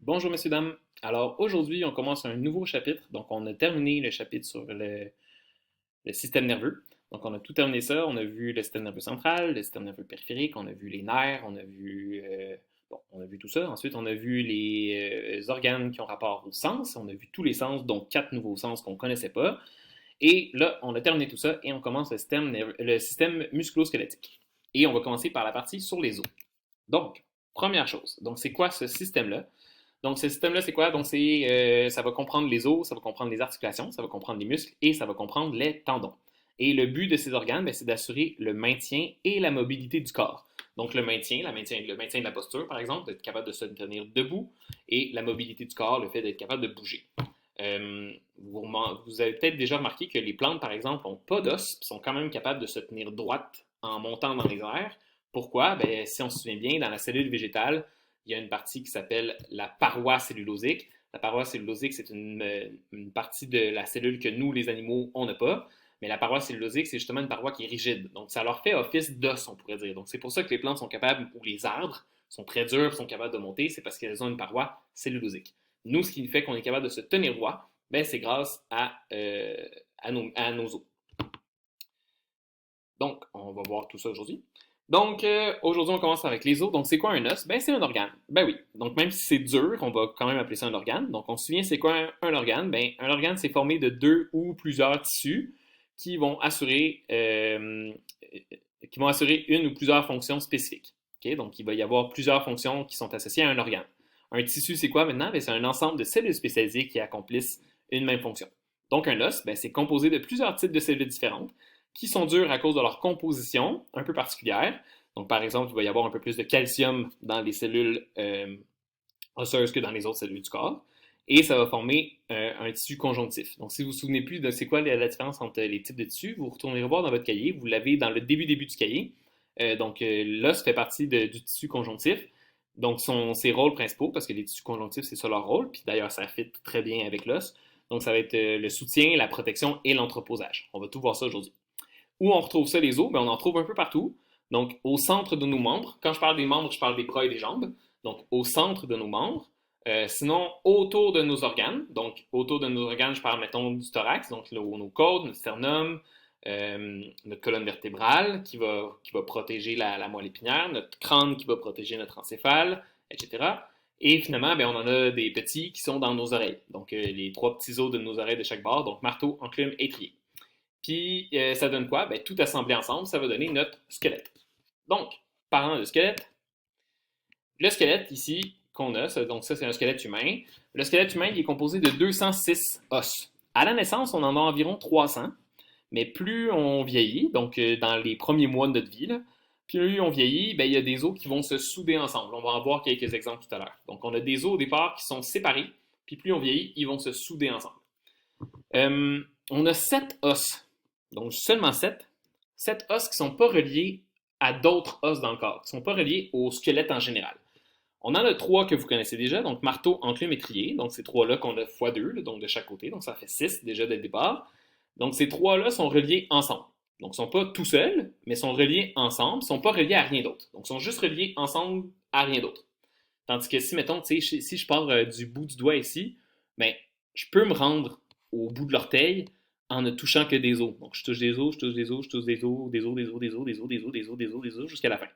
Bonjour messieurs, dames. Alors aujourd'hui, on commence un nouveau chapitre. Donc on a terminé le chapitre sur le système nerveux. Donc on a tout terminé ça. On a vu le système nerveux central, le système nerveux périphérique, on a vu les nerfs, on a vu tout ça. Ensuite, on a vu les organes qui ont rapport aux sens. On a vu tous les sens, donc 4 nouveaux sens qu'on ne connaissait pas. Et là, on a terminé tout ça et on commence le système musculo-squelettique. Et on va commencer par la partie sur les os. Donc, première chose. Donc, c'est quoi ce système-là? Donc, ce système-là, c'est quoi? Donc, ça va comprendre les os, ça va comprendre les articulations, ça va comprendre les muscles et ça va comprendre les tendons. Et le but de ces organes, ben, c'est d'assurer le maintien et la mobilité du corps. Donc, le maintien de la posture, par exemple, d'être capable de se tenir debout, et la mobilité du corps, le fait d'être capable de bouger. Vous avez peut-être déjà remarqué que les plantes, par exemple, n'ont pas d'os, sont quand même capables de se tenir droites en montant dans les airs. Pourquoi? Ben, si on se souvient bien, dans la cellule végétale, il y a une partie qui s'appelle la paroi cellulosique. La paroi cellulosique, c'est une partie de la cellule que nous, les animaux, on n'a pas. Mais la paroi cellulosique, c'est justement une paroi qui est rigide. Donc, ça leur fait office d'os, on pourrait dire. Donc, c'est pour ça que les plantes sont capables, ou les arbres, sont très durs, sont capables de monter, c'est parce qu'elles ont une paroi cellulosique. Nous, ce qui fait qu'on est capable de se tenir droit, ben, c'est grâce à nos os. Donc, on va voir tout ça aujourd'hui. Donc, aujourd'hui, on commence avec les os. Donc, c'est quoi un os? Ben, c'est un organe. Ben oui. Donc, même si c'est dur, on va quand même appeler ça un organe. Donc, on se souvient, c'est quoi un organe? Ben, un organe, c'est formé de deux ou plusieurs tissus qui vont assurer, une ou plusieurs fonctions spécifiques. Okay? Donc, il va y avoir plusieurs fonctions qui sont associées à un organe. Un tissu, c'est quoi maintenant? Ben, c'est un ensemble de cellules spécialisées qui accomplissent une même fonction. Donc, un os, ben, c'est composé de plusieurs types de cellules différentes qui sont dures à cause de leur composition un peu particulière. Donc, par exemple, il va y avoir un peu plus de calcium dans les cellules osseuses que dans les autres cellules du corps. Et ça va former un tissu conjonctif. Donc, si vous ne vous souvenez plus de c'est quoi la différence entre les types de tissus, vous retournerez voir dans votre cahier. Vous l'avez dans le début du cahier. L'os fait partie du tissu conjonctif. Donc, ses rôles principaux, parce que les tissus conjonctifs, c'est ça leur rôle. Puis d'ailleurs, ça fit très bien avec l'os. Donc, ça va être le soutien, la protection et l'entreposage. On va tout voir ça aujourd'hui. Où on retrouve ça, les os? Ben, on en trouve un peu partout. Donc, au centre de nos membres. Quand je parle des membres, je parle des bras et des jambes. Donc, au centre de nos membres. Sinon, autour de nos organes. Donc, autour de nos organes, je parle, mettons, du thorax. Donc, nos côtes, notre sternum, notre colonne vertébrale qui va protéger la moelle épinière, notre crâne qui va protéger notre encéphale, etc. Et finalement, ben, on en a des petits qui sont dans nos oreilles. Donc, les trois petits os de nos oreilles de chaque bord. Donc, marteau, enclume, étrier. Puis ça donne quoi? Ben, tout assemblé ensemble, ça va donner notre squelette. Donc, parlant de squelette, le squelette ici qu'on a, donc ça c'est un squelette humain. Le squelette humain il est composé de 206 os. À la naissance, on en a environ 300, mais plus on vieillit, donc dans les premiers mois de notre vie, là, plus on vieillit, ben, il y a des os qui vont se souder ensemble. On va en voir quelques exemples tout à l'heure. Donc on a des os au départ qui sont séparés, puis plus on vieillit, ils vont se souder ensemble. On a 7 os. Donc seulement 7. 7 os qui ne sont pas reliés à d'autres os dans le corps, qui ne sont pas reliés au squelette en général. On en a 3 que vous connaissez déjà, donc marteau, enclume, étrier. Donc ces 3-là qu'on a x2, donc de chaque côté. Donc ça fait 6 déjà dès le départ. Donc ces 3-là sont reliés ensemble. Donc ils ne sont pas tout seuls, mais sont reliés ensemble, ils ne sont pas reliés à rien d'autre. Donc ils sont juste reliés ensemble à rien d'autre. Tandis que si, mettons, si je pars du bout du doigt ici, ben, je peux me rendre au bout de l'orteil en ne touchant que des os. Donc, je touche des os, je touche des os, je touche des os, des os, des os, des os, des os, des os, des os, des os, des os, jusqu'à la fin.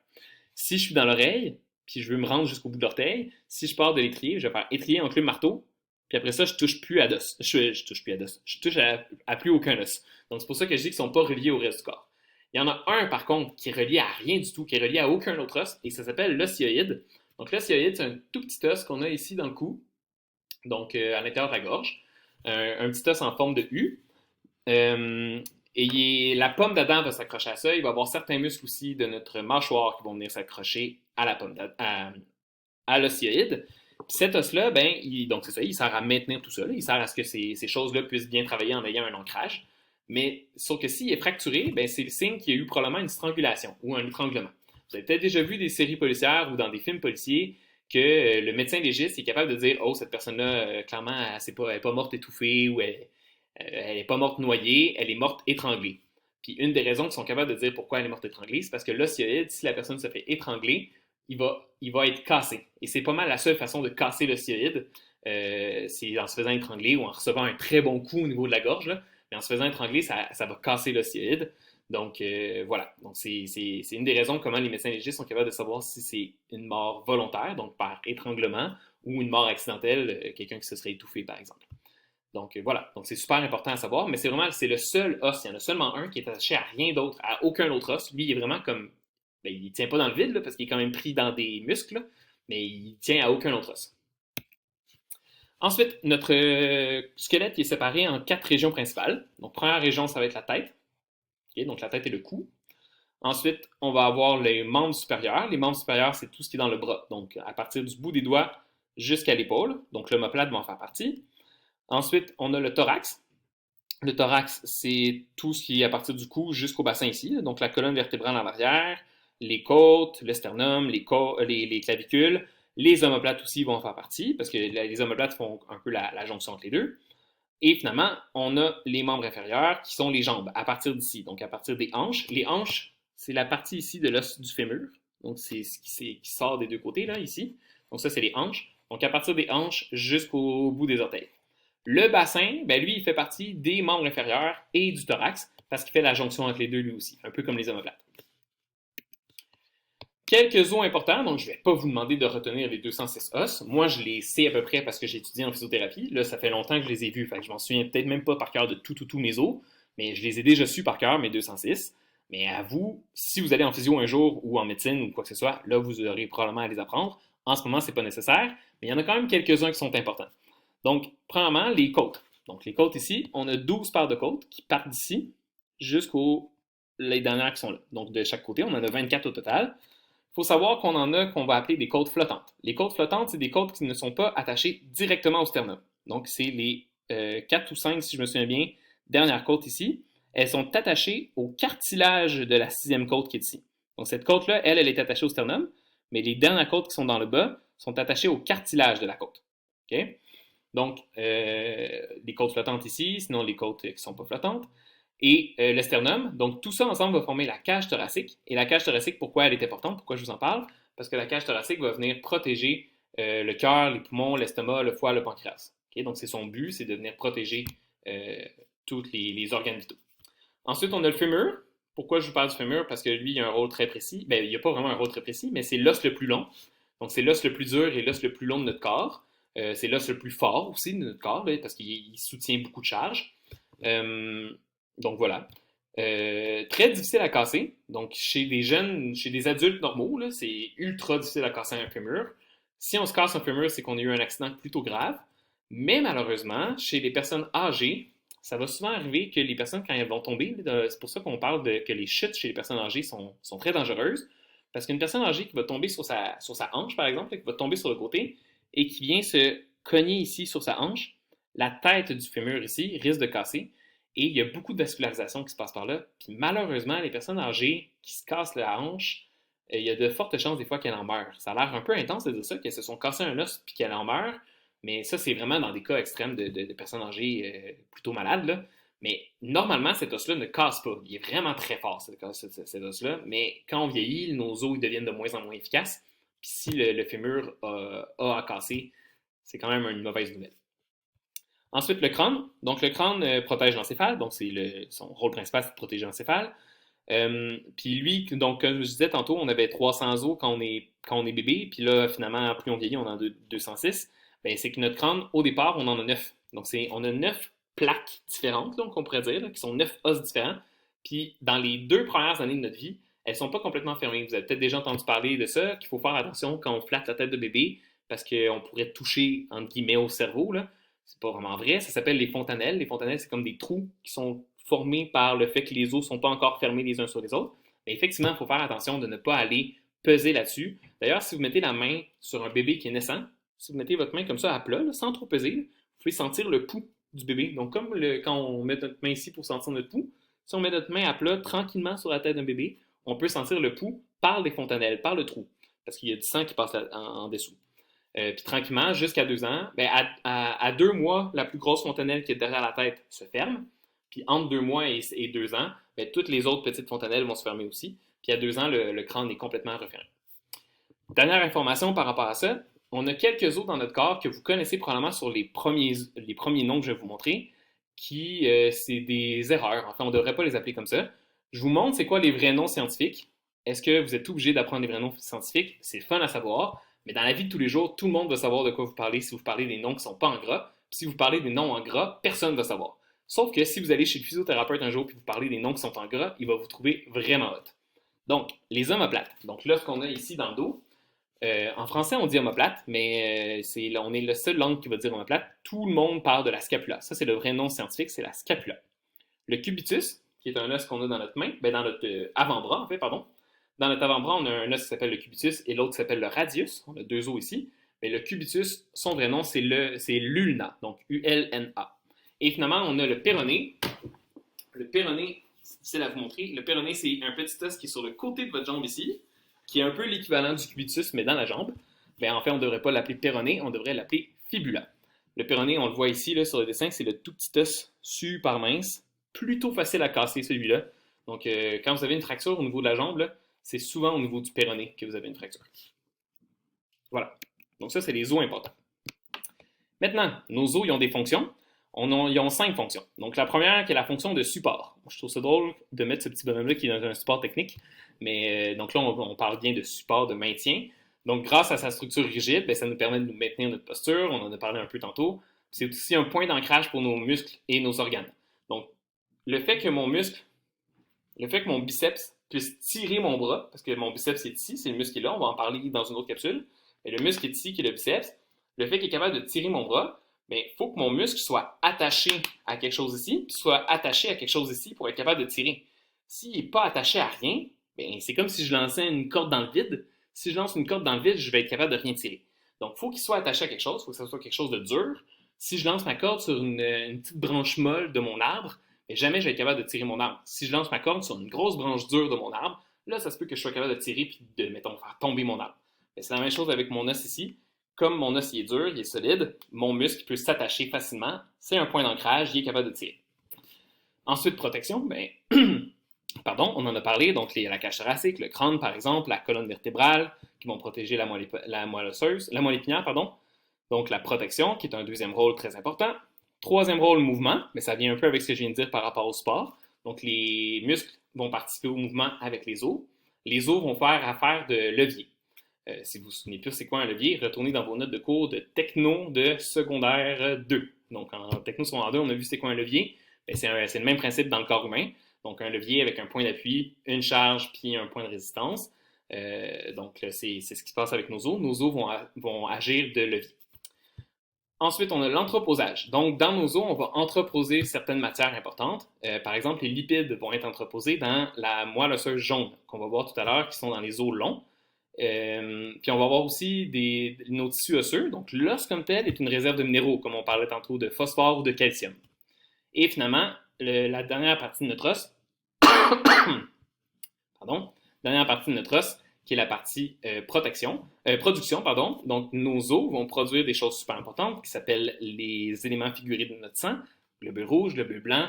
Si je suis dans l'oreille, puis je veux me rendre jusqu'au bout de l'orteil, si je pars de l'étrier, je vais faire étrier, enclume, marteau, puis après ça, je touche plus à d'os. Je touche plus à d'os. Je touche à plus aucun os. Donc, c'est pour ça que je dis qu'ils ne sont pas reliés au reste du corps. Il y en a un, par contre, qui est relié à rien du tout, qui est relié à aucun autre os, et ça s'appelle l'osioïde. Donc, l'osioïde, c'est un tout petit os qu'on a ici dans le cou, donc à l'intérieur de la gorge. Un petit os en forme de U. La pomme d'Adam va s'accrocher à ça. Il va y avoir certains muscles aussi de notre mâchoire qui vont venir s'accrocher à la pomme à l'osioïde. Puis cet os-là, ben, donc c'est ça, il sert à maintenir tout ça. Là. Il sert à ce que ces choses-là puissent bien travailler en ayant un ancrage. Mais sauf que s'il est fracturé, ben, c'est le signe qu'il y a eu probablement une strangulation ou un étranglement. Vous avez peut-être déjà vu des séries policières ou dans des films policiers que le médecin légiste est capable de dire oh, cette personne-là, clairement, elle n'est pas morte étouffée ou elle n'est pas morte noyée, elle est morte étranglée. Puis une des raisons qu'ils sont capables de dire pourquoi elle est morte étranglée, c'est parce que l'osioïde, si la personne se fait étrangler, il va être cassé. Et c'est pas mal la seule façon de casser l'ostéoïde. C'est en se faisant étrangler ou en recevant un très bon coup au niveau de la gorge. Là. Mais en se faisant étrangler, ça va casser l'ostéoïde. Donc voilà. Donc c'est une des raisons comment les médecins légistes sont capables de savoir si c'est une mort volontaire, donc par étranglement, ou une mort accidentelle, quelqu'un qui se serait étouffé par exemple. Donc voilà, donc c'est super important à savoir, mais c'est le seul os, il y en a seulement un qui est attaché à rien d'autre, à aucun autre os. Lui, il est vraiment comme, ben, il tient pas dans le vide là, parce qu'il est quand même pris dans des muscles, là, mais il tient à aucun autre os. Ensuite, notre squelette est séparé en 4 régions principales. Donc première région, ça va être la tête, okay, donc la tête et le cou. Ensuite, on va avoir les membres supérieurs. Les membres supérieurs, c'est tout ce qui est dans le bras, donc à partir du bout des doigts jusqu'à l'épaule. Donc l'omoplate va en faire partie. Ensuite, on a le thorax. Le thorax, c'est tout ce qui est à partir du cou jusqu'au bassin ici, donc la colonne vertébrale en arrière, les côtes, le sternum, les clavicules. Les omoplates aussi vont en faire partie, parce que les omoplates font un peu la jonction entre les deux. Et finalement, on a les membres inférieurs qui sont les jambes, à partir d'ici, donc à partir des hanches. Les hanches, c'est la partie ici de l'os du fémur, donc c'est ce qui sort des deux côtés, là, ici. Donc ça, c'est les hanches. Donc à partir des hanches jusqu'au bout des orteils. Le bassin, ben lui, il fait partie des membres inférieurs et du thorax parce qu'il fait la jonction entre les deux lui aussi, un peu comme les omoplates. Quelques os importants, donc je ne vais pas vous demander de retenir les 206 os. Moi, je les sais à peu près parce que j'ai étudié en physiothérapie. Là, ça fait longtemps que je les ai vus, fait que je m'en souviens peut-être même pas par cœur de tous mes os, mais je les ai déjà su par cœur, mes 206. Mais à vous, si vous allez en physio un jour ou en médecine ou quoi que ce soit, là, vous aurez probablement à les apprendre. En ce moment, ce n'est pas nécessaire, mais il y en a quand même quelques-uns qui sont importants. Donc, premièrement, les côtes. Donc, les côtes ici, on a 12 paires de côtes qui partent d'ici jusqu'aux les dernières qui sont là. Donc, de chaque côté, on en a 24 au total. Il faut savoir qu'on en a qu'on va appeler des côtes flottantes. Les côtes flottantes, c'est des côtes qui ne sont pas attachées directement au sternum. Donc, c'est les 4 ou 5, si je me souviens bien, dernières côtes ici. Elles sont attachées au cartilage de la 6e côte qui est ici. Donc, cette côte-là, elle est attachée au sternum, mais les dernières côtes qui sont dans le bas sont attachées au cartilage de la côte. OK? Donc, les côtes flottantes ici, sinon les côtes qui ne sont pas flottantes, et le sternum. Donc, tout ça ensemble va former la cage thoracique. Et la cage thoracique, pourquoi elle est importante? Pourquoi je vous en parle? Parce que la cage thoracique va venir protéger le cœur, les poumons, l'estomac, le foie, le pancréas. Okay? Donc, c'est son but, c'est de venir protéger tous les organes vitaux. Ensuite, on a le fémur. Pourquoi je vous parle du fémur? Parce que lui, il a un rôle très précis. Bien, il n'y a pas vraiment un rôle très précis, mais c'est l'os le plus long. Donc, c'est l'os le plus dur et l'os le plus long de notre corps. C'est l'os le plus fort aussi de notre corps, là, parce qu'il soutient beaucoup de charges. Donc voilà. Très difficile à casser. Donc chez des jeunes, chez des adultes normaux, là, c'est ultra difficile à casser un fémur. Si on se casse un fémur, c'est qu'on a eu un accident plutôt grave. Mais malheureusement, chez les personnes âgées, ça va souvent arriver que les personnes, quand elles vont tomber, c'est pour ça qu'on parle que les chutes chez les personnes âgées sont très dangereuses. Parce qu'une personne âgée qui va tomber sur sa hanche, par exemple, qui va tomber sur le côté, et qui vient se cogner ici sur sa hanche, la tête du fémur ici risque de casser et il y a beaucoup de vascularisation qui se passe par là. Puis malheureusement, les personnes âgées qui se cassent la hanche, il y a de fortes chances des fois qu'elles en meurent. Ça a l'air un peu intense de dire ça, qu'elles se sont cassées un os puis qu'elles en meurent, mais ça, c'est vraiment dans des cas extrêmes de personnes âgées plutôt malades. Là. Mais normalement, cet os-là ne casse pas. Il est vraiment très fort, cet os-là. Mais quand on vieillit, nos os ils deviennent de moins en moins efficaces. Puis si le fémur a à casser, c'est quand même une mauvaise nouvelle. Ensuite, le crâne. Donc, le crâne protège l'encéphale. Donc, son rôle principal, c'est de protéger l'encéphale. Puis lui, donc, comme je disais tantôt, on avait 300 os quand on est bébé. Puis là, finalement, plus on vieillit, on en a 206. Ben, c'est que notre crâne, au départ, on en a 9. Donc, on a 9 plaques différentes, donc on pourrait dire, là, qui sont 9 os différents. Puis, dans les 2 premières années de notre vie, elles ne sont pas complètement fermées. Vous avez peut-être déjà entendu parler de ça, qu'il faut faire attention quand on flatte la tête de bébé, parce qu'on pourrait toucher, entre guillemets, au cerveau. Là. C'est pas vraiment vrai. Ça s'appelle les fontanelles. Les fontanelles, c'est comme des trous qui sont formés par le fait que les os ne sont pas encore fermés les uns sur les autres. Mais effectivement, il faut faire attention de ne pas aller peser là-dessus. D'ailleurs, si vous mettez la main sur un bébé qui est naissant, si vous mettez votre main comme ça à plat, là, sans trop peser, là, vous pouvez sentir le pouls du bébé. Donc, comme quand on met notre main ici pour sentir notre pouls, si on met notre main à plat tranquillement sur la tête d'un bébé, on peut sentir le pouls par les fontanelles, par le trou, parce qu'il y a du sang qui passe en dessous. Puis tranquillement, jusqu'à 2 ans, ben à 2 mois, la plus grosse fontanelle qui est derrière la tête se ferme. Puis entre 2 mois et 2 ans, ben, toutes les autres petites fontanelles vont se fermer aussi. Puis à 2 ans, le crâne est complètement refermé. Dernière information par rapport à ça, on a quelques os dans notre corps que vous connaissez probablement sur les premiers noms que je vais vous montrer, qui c'est des erreurs. Enfin, on ne devrait pas les appeler comme ça. Je vous montre c'est quoi les vrais noms scientifiques. Est-ce que vous êtes obligé d'apprendre les vrais noms scientifiques? C'est fun à savoir, mais dans la vie de tous les jours, tout le monde va savoir de quoi vous parlez si vous parlez des noms qui ne sont pas en gras. Puis si vous parlez des noms en gras, personne ne va savoir. Sauf que si vous allez chez le physiothérapeute un jour et vous parlez des noms qui sont en gras, il va vous trouver vraiment hot. Donc, les omoplates. Donc là, ce qu'on a ici dans le dos, en français, on dit omoplate, mais on est le seul langue qui va dire omoplate. Tout le monde parle de la scapula. Ça, c'est le vrai nom scientifique, c'est la scapula. Le cubitus, qui est un os qu'on a dans notre main, dans notre avant-bras, en fait, pardon. Dans notre avant-bras, on a un os qui s'appelle le cubitus et l'autre s'appelle le radius. On a deux os ici. Mais le cubitus, son vrai nom, c'est l'ulna, donc U-L-N-A. Et finalement, on a le péroné. Le péroné, c'est difficile à vous montrer. Le péroné, c'est un petit os qui est sur le côté de votre jambe ici, qui est un peu l'équivalent du cubitus, mais dans la jambe. Mais en fait, on ne devrait pas l'appeler péroné, on devrait l'appeler fibula. Le péroné, on le voit ici là, sur le dessin, c'est le tout petit os super mince, plutôt facile à casser celui-là. Donc, quand vous avez une fracture au niveau de la jambe, c'est souvent au niveau du péroné que vous avez une fracture. Voilà. Donc ça, c'est les os importants. Maintenant, nos os, ils ont des fonctions. Ils ont 5 fonctions. Donc, la première, qui est la fonction de support. Je trouve ça drôle de mettre ce petit bonhomme-là qui est dans un support technique. Mais donc là, on parle bien de support, de maintien. Donc, grâce à sa structure rigide, ben, ça nous permet de nous maintenir notre posture. On en a parlé un peu tantôt. C'est aussi un point d'ancrage pour nos muscles et nos organes. Donc, le fait que mon biceps puisse tirer mon bras, parce que mon biceps est ici, c'est le muscle qui est là, on va en parler dans une autre capsule. Mais le muscle qui est ici, qui est le biceps, le fait qu'il est capable de tirer mon bras, mais il faut que mon muscle soit attaché à quelque chose ici, puis soit attaché à quelque chose ici pour être capable de tirer. S'il n'est pas attaché à rien, ben, c'est comme si je lançais une corde dans le vide. Si je lance une corde dans le vide, je vais être capable de rien tirer. Donc, il faut qu'il soit attaché à quelque chose, il faut que ce soit quelque chose de dur. Si je lance ma corde sur une petite branche molle de mon arbre, ben, jamais je vais être capable de tirer mon arbre. Si je lance ma corde sur une grosse branche dure de mon arbre, là, ça se peut que je sois capable de tirer puis de, mettons, faire tomber mon arbre. Ben, c'est la même chose avec mon os ici. Comme mon os il est dur, il est solide, mon muscle peut s'attacher facilement. C'est un point d'ancrage, il est capable de tirer. Ensuite, protection, ben, pardon, on en a parlé, donc la cage thoracique, le crâne par exemple, la colonne vertébrale, qui vont protéger la moelle épinière, pardon. Donc la protection, qui est un deuxième rôle très important. Troisième rôle, mouvement, mais ça vient un peu avec ce que je viens de dire par rapport au sport. Donc les muscles vont participer au mouvement avec les os. Les os vont faire affaire de levier. Si vous vous souvenez plus c'est quoi un levier, retournez dans vos notes de cours de techno de secondaire 2. Donc en techno secondaire 2, on a vu c'est quoi un levier. Ben, c'est le même principe dans le corps humain. Donc un levier avec un point d'appui, une charge, puis un point de résistance. Donc c'est ce qui se passe avec nos os. Nos os vont agir de levier. Ensuite, on a l'entreposage. Donc, dans nos os, on va entreposer certaines matières importantes. Par exemple, les lipides vont être entreposés dans la moelle osseuse jaune, qu'on va voir tout à l'heure, qui sont dans les os longs. Puis on va voir aussi nos tissus osseux. Donc, l'os comme tel est une réserve de minéraux, comme on parlait tantôt de phosphore ou de calcium. Et finalement, la dernière partie de notre os, pardon, dernière partie de notre os, qui est la partie production, pardon. Donc, nos os vont produire des choses super importantes qui s'appellent les éléments figurés de notre sang, globule rouge, globule blanc,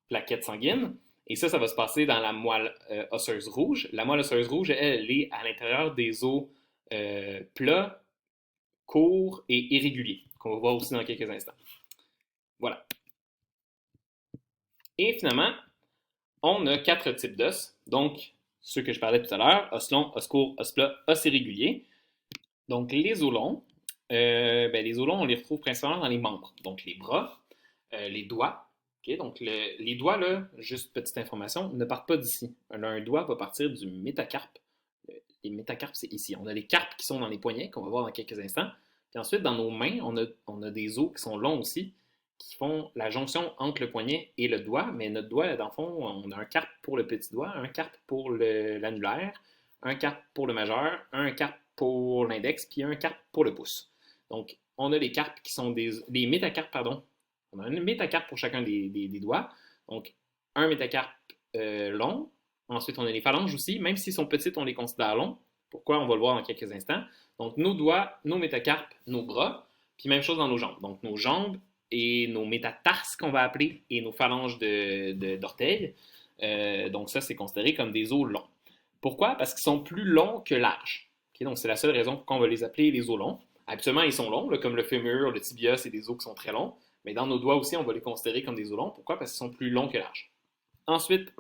plaquettes sanguines. Et ça va se passer dans la moelle osseuse rouge. La moelle osseuse rouge, elle est à l'intérieur des os plats, courts et irréguliers, qu'on va voir aussi dans quelques instants. Voilà. Et finalement, on a 4 types d'os. Donc, ceux que je parlais tout à l'heure, os long, os court, os plat, os irrégulier. Donc, les os longs, les os longs, on les retrouve principalement dans les membres. Donc, les bras, les doigts. Okay? Donc, les doigts, là, juste petite information, ne partent pas d'ici. Un doigt va partir du métacarpe. Les métacarpes, c'est ici. On a les carpes qui sont dans les poignets, qu'on va voir dans quelques instants. Puis ensuite, dans nos mains, on a des os qui sont longs aussi, qui font la jonction entre le poignet et le doigt. Mais notre doigt, dans le fond, on a un carpe pour le petit doigt, un carpe pour l'annulaire, un carpe pour le majeur, un carpe pour l'index, puis un carpe pour le pouce. Donc, on a les carpes qui sont des métacarpes, pardon. On a un métacarpe pour chacun des doigts. Donc, un métacarpe long. Ensuite, on a les phalanges aussi. Même s'ils sont petites, on les considère longs. Pourquoi? On va le voir dans quelques instants. Donc, nos doigts, nos métacarpes, nos bras. Puis même chose dans nos jambes. Donc, nos jambes et nos métatarses qu'on va appeler et nos phalanges d'orteils. Donc, ça, c'est considéré comme des os longs. Pourquoi? Parce qu'ils sont plus longs que larges. Okay, donc, c'est la seule raison pourquoi on va les appeler les os longs. Habituellement, ils sont longs, là, comme le fémur, le tibia, c'est des os qui sont très longs. Mais dans nos doigts aussi, on va les considérer comme des os longs. Pourquoi? Parce qu'ils sont plus longs que larges. Ensuite,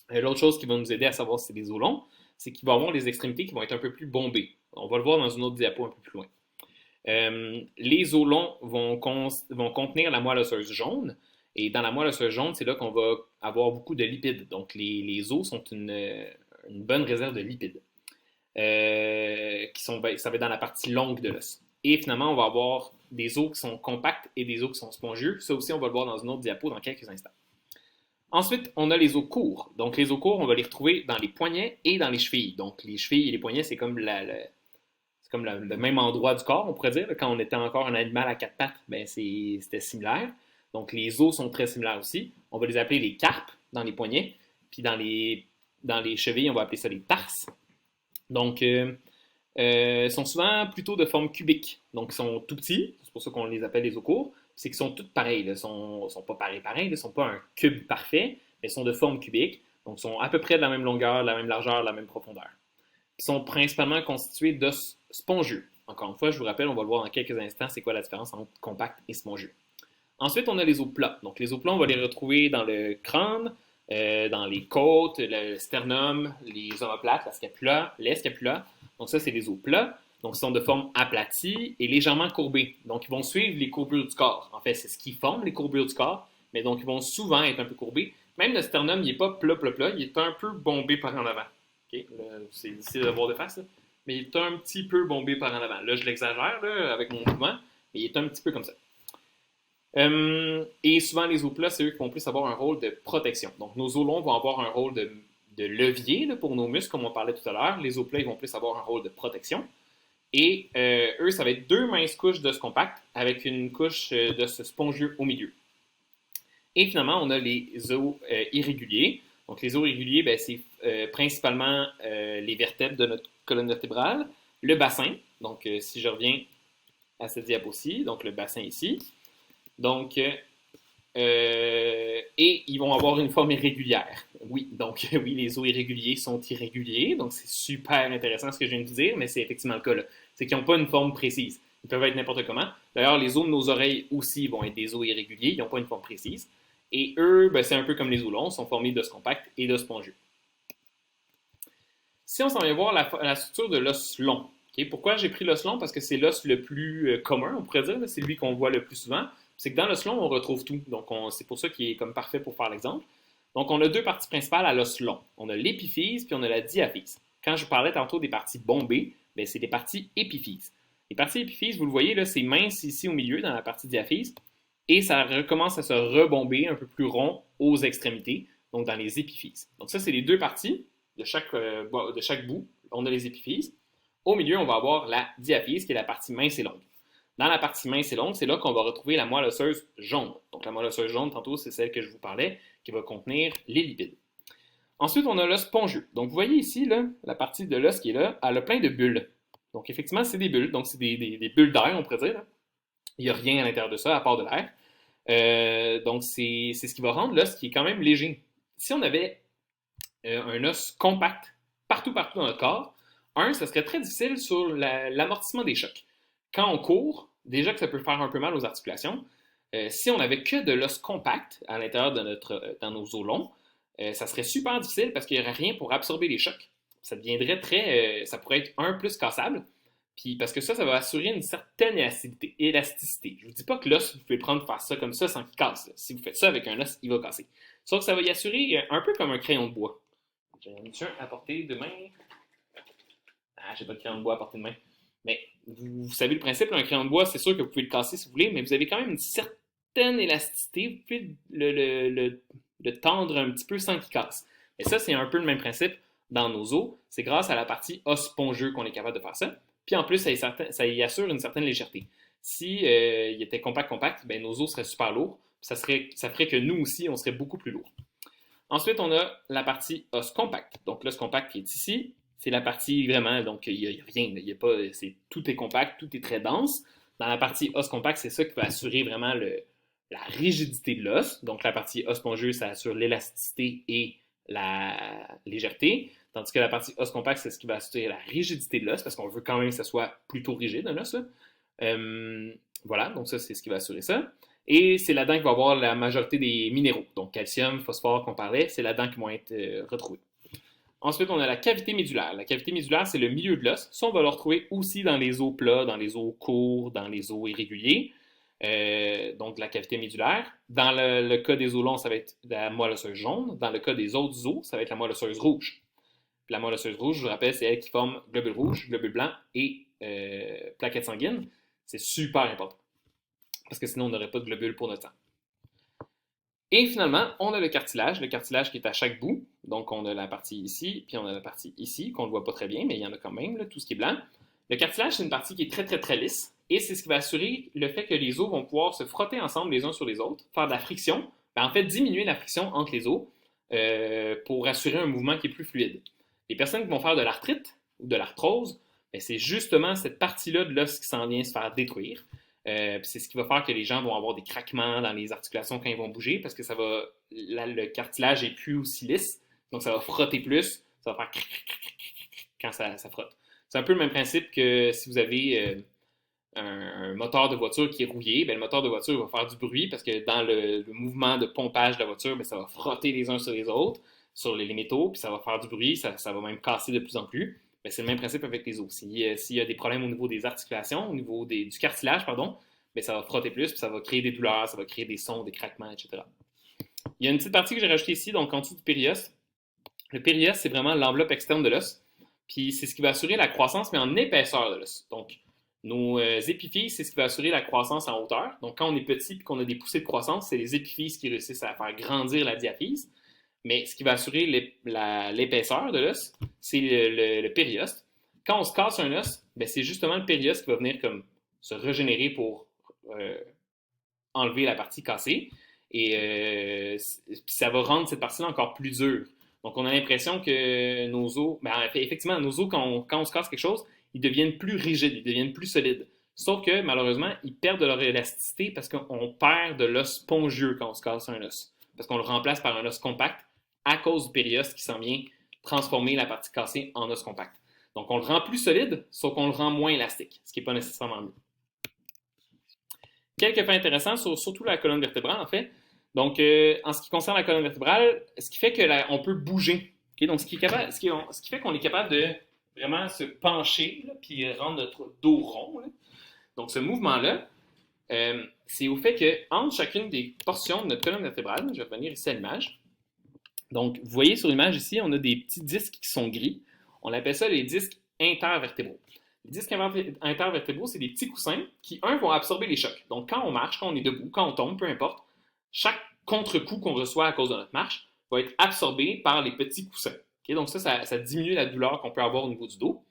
l'autre chose qui va nous aider à savoir si c'est des os longs, c'est qu'il va avoir les extrémités qui vont être un peu plus bombées. On va le voir dans une autre diapo un peu plus loin. Les os longs vont contenir la moelle osseuse jaune. Et dans la moelle osseuse jaune, c'est là qu'on va avoir beaucoup de lipides. Donc, les os sont une bonne réserve de lipides. Ça va être dans la partie longue de l'os. Et finalement, on va avoir des os qui sont compacts et des os qui sont spongieux. Ça aussi, on va le voir dans une autre diapo dans quelques instants. Ensuite, on a les os courts. Donc, les os courts, on va les retrouver dans les poignets et dans les chevilles. Donc, les chevilles et les poignets, c'est comme le même endroit du corps, on pourrait dire. Quand on était encore un animal à quatre pattes, ben c'était similaire. Donc, les os sont très similaires aussi. On va les appeler les carpes dans les poignets. Puis, dans les chevilles, on va appeler ça les tarses. Donc, sont souvent plutôt de forme cubique. Donc, ils sont tout petits. C'est pour ça qu'on les appelle les os courts. C'est qu'ils sont tous pareils. Ils ne sont pas pareils. Ils ne sont pas un cube parfait, mais ils sont de forme cubique. Donc, ils sont à peu près de la même longueur, de la même largeur, de la même profondeur. Ils sont principalement constitués d'os spongieux. Encore une fois, je vous rappelle, on va le voir dans quelques instants, c'est quoi la différence entre compact et spongieux. Ensuite, on a les os plats. Donc, les os plats, on va les retrouver dans le crâne, dans les côtes, le sternum, les omoplates, la scapula, les scapulas. Donc, ça, c'est les os plats. Donc, ils sont de forme aplatie et légèrement courbés. Donc, ils vont suivre les courbures du corps. En fait, c'est ce qui forme les courbures du corps, mais donc, ils vont souvent être un peu courbés. Même le sternum, il n'est pas plat, il est un peu bombé par en avant. Okay? C'est difficile de voir de face, là. Mais il est un petit peu bombé par en avant. Là, je l'exagère là, avec mon mouvement, mais il est un petit peu comme ça. Et souvent, les os plats, c'est eux qui vont plus avoir un rôle de protection. Donc, nos os longs vont avoir un rôle de levier là, pour nos muscles, comme on parlait tout à l'heure. Les os plats, ils vont plus avoir un rôle de protection. Et eux, ça va être deux minces couches d'os compact avec une couche d'os spongieux au milieu. Et finalement, on a les os irréguliers. Donc, les os irréguliers, ben, c'est principalement les vertèbres de notre colonne vertébrale, le bassin. Donc, si je reviens à cette diapo-ci, donc le bassin ici. Donc, et ils vont avoir une forme irrégulière. Oui, donc oui, les os irréguliers sont irréguliers, donc c'est super intéressant ce que je viens de vous dire, mais c'est effectivement le cas là. C'est qu'ils n'ont pas une forme précise. Ils peuvent être n'importe comment. D'ailleurs, les os de nos oreilles aussi vont être des os irréguliers, ils n'ont pas une forme précise. Et eux, ben, c'est un peu comme les os longs, sont formés d'os compacts et d'os spongieux. Si on s'en vient voir la structure de l'os long, okay? Pourquoi j'ai pris l'os long? Parce que c'est l'os le plus commun, on pourrait dire, c'est lui qu'on voit le plus souvent. C'est que dans l'os long, on retrouve tout. Donc, c'est pour ça qu'il est comme parfait pour faire l'exemple. Donc, on a deux parties principales à l'os long. On a l'épiphyse, puis on a la diaphyse. Quand je parlais tantôt des parties bombées, ben, c'est des parties épiphyses. Les parties épiphyses, vous le voyez, là, c'est mince ici au milieu, dans la partie diaphyse, et ça recommence à se rebomber un peu plus rond aux extrémités, donc dans les épiphyses. Donc, ça, c'est les deux parties de chaque bout. On a les épiphyses. Au milieu, on va avoir la diaphyse, qui est la partie mince et longue. Dans la partie mince et longue, c'est là qu'on va retrouver la moelle osseuse jaune. Donc, la moelle osseuse jaune, tantôt, c'est celle que je vous parlais, qui va contenir les lipides. Ensuite, on a l'os spongieux. Donc, vous voyez ici, là, la partie de l'os qui est là, elle a plein de bulles. Donc, effectivement, c'est des bulles. Donc, c'est des bulles d'air, on pourrait dire. Là. Il n'y a rien à l'intérieur de ça, à part de l'air. Donc, c'est ce qui va rendre l'os qui est quand même léger. Si on avait un os compact partout dans notre corps, ça serait très difficile sur l'amortissement des chocs. Quand on court, déjà que ça peut faire un peu mal aux articulations, si on n'avait que de l'os compact à l'intérieur dans nos os longs, ça serait super difficile parce qu'il n'y aurait rien pour absorber les chocs. Ça deviendrait ça pourrait être plus cassable. Puis parce que ça va assurer une certaine élasticité. Je ne vous dis pas que l'os, vous pouvez faire ça comme ça sans qu'il casse. Là. Si vous faites ça avec un os, il va casser. Sauf que ça va y assurer un peu comme un crayon de bois. J'ai un monsieur à portée de main. Ah, j'ai pas de crayon de bois à portée de main. Mais vous savez le principe, un crayon de bois, c'est sûr que vous pouvez le casser si vous voulez, mais vous avez quand même une certaine élasticité. Vous pouvez le tendre un petit peu sans qu'il casse. Et ça, c'est un peu le même principe dans nos os. C'est grâce à la partie os spongieux qu'on est capable de faire ça. Puis en plus, ça y assure une certaine légèreté. Si il était compact, ben, nos os seraient super lourds. Ça ferait que nous aussi, on serait beaucoup plus lourds. Ensuite, on a la partie os compact. Donc l'os compact qui est ici, c'est la partie vraiment, donc il n'y a rien, tout est compact, tout est très dense. Dans la partie os compact, c'est ça qui va assurer vraiment la rigidité de l'os. Donc la partie os spongieux, ça assure l'élasticité et la légèreté. Tandis que la partie os compact, c'est ce qui va assurer la rigidité de l'os, parce qu'on veut quand même que ça soit plutôt rigide, un os. Voilà, donc ça, c'est ce qui va assurer ça. Et c'est là-dedans qu'il va y avoir la majorité des minéraux. Donc calcium, phosphore qu'on parlait, c'est là-dedans qu'ils vont être retrouvés. Ensuite, on a la cavité médulaire. La cavité médulaire, c'est le milieu de l'os. Ça, on va le retrouver aussi dans les os plats, dans les os courts, dans les os irréguliers. Donc, la cavité médulaire. Dans le cas des os longs, ça va être la moelle osseuse jaune. Dans le cas des autres os, ça va être la moelle osseuse rouge. Puis la moelle osseuse rouge, je vous rappelle, c'est elle qui forme globules rouges, globules blancs et plaquettes sanguines. C'est super important. Parce que sinon, on n'aurait pas de globules pour notre sang. Et finalement, on a le cartilage qui est à chaque bout. Donc, on a la partie ici, puis on a la partie ici, qu'on ne voit pas très bien, mais il y en a quand même, là, tout ce qui est blanc. Le cartilage, c'est une partie qui est très, très, très lisse, et c'est ce qui va assurer le fait que les os vont pouvoir se frotter ensemble les uns sur les autres, faire de la friction, en fait, diminuer la friction entre les os pour assurer un mouvement qui est plus fluide. Les personnes qui vont faire de l'arthrite ou de l'arthrose, c'est justement cette partie-là de l'os qui s'en vient se faire détruire. C'est ce qui va faire que les gens vont avoir des craquements dans les articulations quand ils vont bouger parce que le cartilage est plus aussi lisse, donc ça va frotter plus, ça va faire quand ça frotte. C'est un peu le même principe que si vous avez un moteur de voiture qui est rouillé, le moteur de voiture va faire du bruit parce que dans le mouvement de pompage de la voiture, ça va frotter les uns sur les autres, sur les métaux, puis ça va faire du bruit, ça va même casser de plus en plus. C'est le même principe avec les os. S'il y a des problèmes au niveau des articulations, au niveau du cartilage, pardon, ça va frotter plus, puis ça va créer des douleurs, ça va créer des sons, des craquements, etc. Il y a une petite partie que j'ai rajoutée ici, donc en dessous du périos. Le périos, c'est vraiment l'enveloppe externe de l'os, puis c'est ce qui va assurer la croissance, mais en épaisseur de l'os. Donc, nos épiphyses, c'est ce qui va assurer la croissance en hauteur. Donc, quand on est petit et qu'on a des poussées de croissance, c'est les épiphyses qui réussissent à faire grandir la diaphyse. Mais ce qui va assurer l'épaisseur de l'os, c'est le périoste. Quand on se casse un os, c'est justement le périoste qui va venir comme se régénérer pour enlever la partie cassée. Et ça va rendre cette partie-là encore plus dure. Donc, on a l'impression que nos os, effectivement, nos os, quand on se casse quelque chose, ils deviennent plus rigides, ils deviennent plus solides. Sauf que, malheureusement, ils perdent de leur élasticité parce qu'on perd de l'os spongieux quand on se casse un os. Parce qu'on le remplace par un os compact à cause du périoste qui s'en vient transformer la partie cassée en os compact. Donc, on le rend plus solide, sauf qu'on le rend moins élastique, ce qui n'est pas nécessairement mieux. Quelques faits intéressants sur surtout la colonne vertébrale, en fait. Donc, en ce qui concerne la colonne vertébrale, ce qui fait qu'on peut bouger. Okay? Donc, ce qui fait qu'on est capable de vraiment se pencher, puis rendre notre dos rond. Là. Donc, ce mouvement-là, c'est au fait qu'entre chacune des portions de notre colonne vertébrale, je vais revenir ici à l'image. Donc, vous voyez sur l'image ici, on a des petits disques qui sont gris. On appelle ça les disques intervertébraux. Les disques intervertébraux, c'est des petits coussins qui, vont absorber les chocs. Donc, quand on marche, quand on est debout, quand on tombe, peu importe, chaque contre-coup qu'on reçoit à cause de notre marche va être absorbé par les petits coussins. Okay? Donc, ça diminue la douleur qu'on peut avoir au niveau du dos.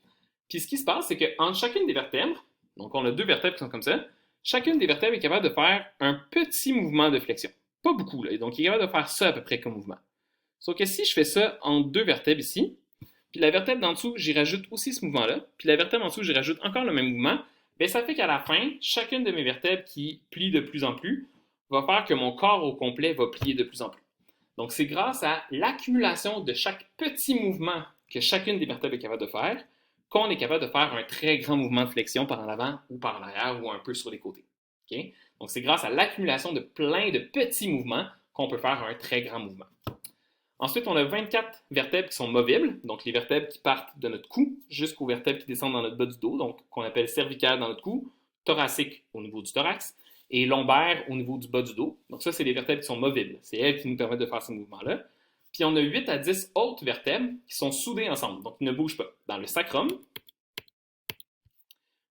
Puis, ce qui se passe, c'est qu'entre chacune des vertèbres, donc on a 2 vertèbres qui sont comme ça, chacune des vertèbres est capable de faire un petit mouvement de flexion. Pas beaucoup, là. Donc, il est capable de faire ça à peu près comme mouvement. Sauf que si je fais ça entre 2 vertèbres ici, puis la vertèbre d'en dessous, j'y rajoute aussi ce mouvement-là, puis la vertèbre en dessous, j'y rajoute encore le même mouvement, ça fait qu'à la fin, chacune de mes vertèbres qui plie de plus en plus va faire que mon corps au complet va plier de plus en plus. Donc, c'est grâce à l'accumulation de chaque petit mouvement que chacune des vertèbres est capable de faire qu'on est capable de faire un très grand mouvement de flexion par l'avant ou par l'arrière ou un peu sur les côtés. Okay? Donc, c'est grâce à l'accumulation de plein de petits mouvements qu'on peut faire un très grand mouvement. Ensuite, on a 24 vertèbres qui sont movibles, donc les vertèbres qui partent de notre cou jusqu'aux vertèbres qui descendent dans notre bas du dos, donc qu'on appelle cervicales dans notre cou, thoracique au niveau du thorax et lombaire au niveau du bas du dos. Donc ça, c'est les vertèbres qui sont movibles. C'est elles qui nous permettent de faire ces mouvements-là. Puis on a 8 à 10 autres vertèbres qui sont soudées ensemble, donc ils ne bougent pas. Dans le sacrum,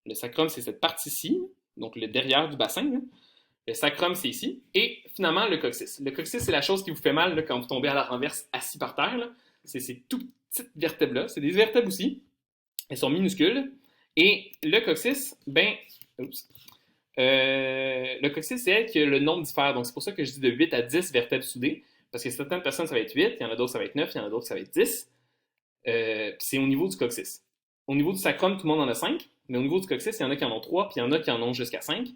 c'est cette partie-ci, donc le derrière du bassin, là. Le sacrum, c'est ici. Et finalement, le coccyx. Le coccyx, c'est la chose qui vous fait mal là, quand vous tombez à la renverse assis par terre. Là. C'est ces toutes petites vertèbres-là. C'est des vertèbres aussi. Elles sont minuscules. Et le coccyx, le coccyx, c'est elle qui a le nombre diffère. Donc, c'est pour ça que je dis de 8 à 10 vertèbres soudées. Parce que certaines personnes, ça va être 8. Il y en a d'autres, ça va être 9. Il y en a d'autres, ça va être 10. Puis c'est au niveau du coccyx. Au niveau du sacrum, tout le monde en a 5. Mais au niveau du coccyx, il y en a qui en ont 3. Puis il y en a qui en ont jusqu'à 5.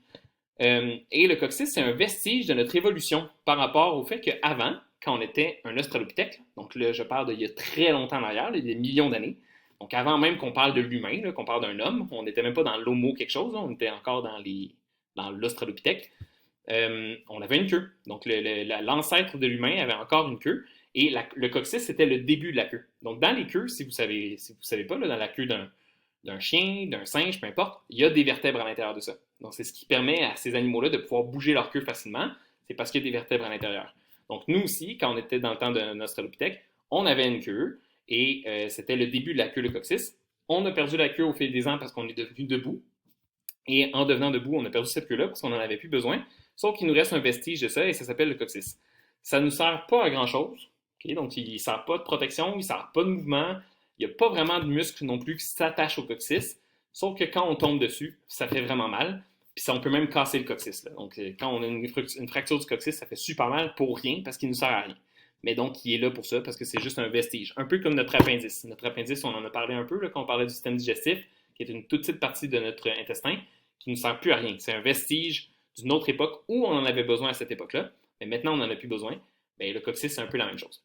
Et le coccyx, c'est un vestige de notre évolution par rapport au fait qu'avant, quand on était un australopithèque. Donc là, je parle d'il y a très longtemps en arrière, il y a des millions d'années. Donc avant même qu'on parle de l'humain, là, qu'on parle d'un homme, on n'était même pas dans l'homo quelque chose, là, on était encore dans l'australopithèque. On avait une queue. Donc l'ancêtre de l'humain avait encore une queue. Et le coccyx, c'était le début de la queue. Donc dans les queues, si vous savez pas, là, dans la queue d'un chien, d'un singe, peu importe, il y a des vertèbres à l'intérieur de ça. Donc c'est ce qui permet à ces animaux-là de pouvoir bouger leur queue facilement. C'est parce qu'il y a des vertèbres à l'intérieur. Donc nous aussi, quand on était dans le temps d'un australopithèque, on avait une queue et c'était le début de la queue, le coccyx. On a perdu la queue au fil des ans parce qu'on est devenu debout. Et en devenant debout, on a perdu cette queue-là parce qu'on n'en avait plus besoin. Sauf qu'il nous reste un vestige de ça et ça s'appelle le coccyx. Ça ne nous sert pas à grand-chose. Okay? Donc, il ne sert pas de protection, il ne sert pas de mouvement. Il n'y a pas vraiment de muscles non plus qui s'attachent au coccyx. Sauf que quand on tombe dessus, ça fait vraiment mal. Puis ça, on peut même casser le coccyx. Là. Donc, quand on a une fracture du coccyx, ça fait super mal pour rien parce qu'il ne nous sert à rien. Mais donc, il est là pour ça parce que c'est juste un vestige. Un peu comme notre appendice. Notre appendice, on en a parlé un peu là, quand on parlait du système digestif, qui est une toute petite partie de notre intestin, qui ne nous sert plus à rien. C'est un vestige d'une autre époque où on en avait besoin à cette époque-là, mais maintenant on n'en a plus besoin. Bien, le coccyx, c'est un peu la même chose.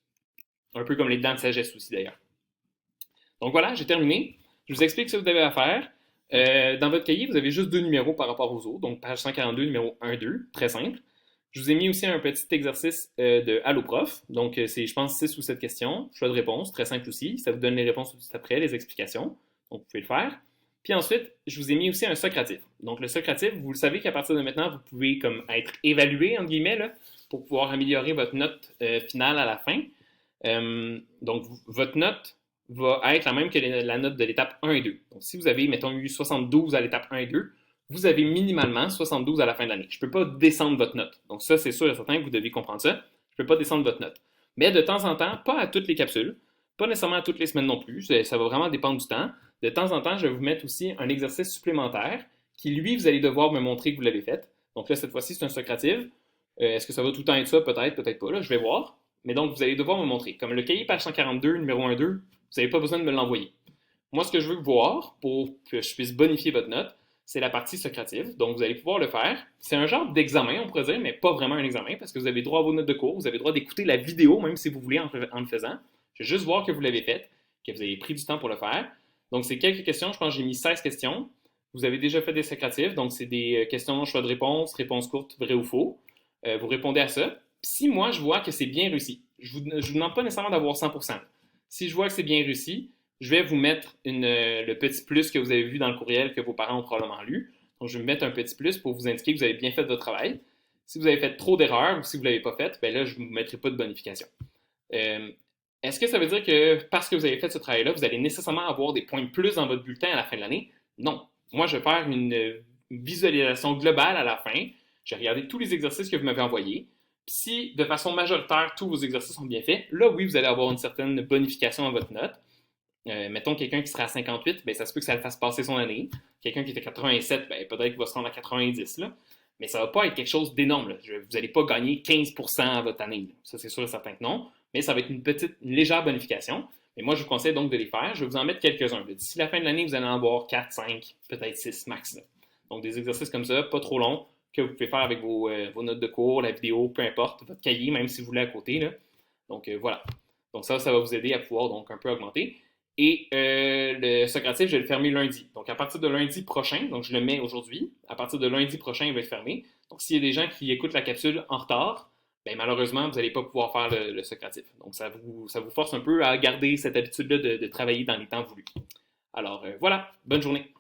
Un peu comme les dents de sagesse aussi d'ailleurs. Donc voilà, j'ai terminé. Je vous explique ce que vous avez à faire. Dans votre cahier, vous avez juste deux numéros par rapport aux autres. Donc page 142, numéro 1-2, très simple. Je vous ai mis aussi un petit exercice de Allo Prof. Donc c'est, je pense, 6 ou 7 questions. Choix de réponse, très simple aussi. Ça vous donne les réponses tout de suite après, les explications. Donc vous pouvez le faire. Puis ensuite, je vous ai mis aussi un socratif. Donc le socratif, vous le savez qu'à partir de maintenant, vous pouvez comme être évalué, entre guillemets, là, pour pouvoir améliorer votre note finale à la fin. Donc votre note va être la même que la note de l'étape 1 et 2. Donc si vous avez, mettons, eu 72 à l'étape 1 et 2, vous avez minimalement 72 à la fin de l'année. Je ne peux pas descendre votre note. Donc ça, c'est sûr et certain que vous devez comprendre ça. Je ne peux pas descendre votre note. Mais de temps en temps, pas à toutes les capsules, pas nécessairement à toutes les semaines non plus, ça va vraiment dépendre du temps. De temps en temps, je vais vous mettre aussi un exercice supplémentaire qui, lui, vous allez devoir me montrer que vous l'avez fait. Donc là, cette fois-ci, c'est un socrative. Est-ce que ça va tout le temps être ça? Peut-être, peut-être pas. Là, je vais voir. Mais donc, vous allez devoir me montrer. Comme le cahier page 142, numéro 1-2, vous n'avez pas besoin de me l'envoyer. Moi, ce que je veux voir pour que je puisse bonifier votre note, c'est la partie socrative. Donc, vous allez pouvoir le faire. C'est un genre d'examen, on pourrait dire, mais pas vraiment un examen parce que vous avez droit à vos notes de cours. Vous avez droit d'écouter la vidéo, même si vous voulez, en le faisant. Je vais juste voir que vous l'avez fait, que vous avez pris du temps pour le faire. Donc, c'est quelques questions. Je pense que j'ai mis 16 questions. Vous avez déjà fait des socratifs. Donc, c'est des questions, choix de réponse, réponse courte, vrai ou faux. Vous répondez à ça. Si moi, je vois que c'est bien réussi, je ne vous demande pas nécessairement d'avoir 100%. Si je vois que c'est bien réussi, je vais vous mettre le petit plus que vous avez vu dans le courriel que vos parents ont probablement lu. Donc, je vais mettre un petit plus pour vous indiquer que vous avez bien fait votre travail. Si vous avez fait trop d'erreurs ou si vous ne l'avez pas fait, ben là, je ne vous mettrai pas de bonification. Est-ce que ça veut dire que parce que vous avez fait ce travail-là, vous allez nécessairement avoir des points de plus dans votre bulletin à la fin de l'année? Non. Moi, je vais faire une visualisation globale à la fin. Je vais regarder tous les exercices que vous m'avez envoyés. Si, de façon majoritaire, tous vos exercices sont bien faits, là, oui, vous allez avoir une certaine bonification à votre note. Mettons quelqu'un qui sera à 58, ben, ça se peut que ça le fasse passer son année. Quelqu'un qui est à 87, ben, peut-être qu'il va se rendre à 90. Là. Mais ça ne va pas être quelque chose d'énorme. Vous n'allez pas gagner 15% à votre année. Là. Ça, c'est sûr et certain que non. Mais ça va être une légère bonification. Mais moi, je vous conseille donc de les faire. Je vais vous en mettre quelques-uns. D'ici la fin de l'année, vous allez en avoir 4, 5, peut-être 6 max. Là. Donc, des exercices comme ça, pas trop longs, que vous pouvez faire avec vos notes de cours, la vidéo, peu importe, votre cahier, même si vous voulez à côté. Là. Donc, voilà. Donc, ça va vous aider à pouvoir donc un peu augmenter. Et le socratif, je vais le fermer lundi. Donc, à partir de lundi prochain, donc je le mets aujourd'hui, à partir de lundi prochain, il va être fermé. Donc, s'il y a des gens qui écoutent la capsule en retard, ben, malheureusement, vous n'allez pas pouvoir faire le socratif. Donc, ça vous force un peu à garder cette habitude-là de travailler dans les temps voulus. Alors, voilà. Bonne journée.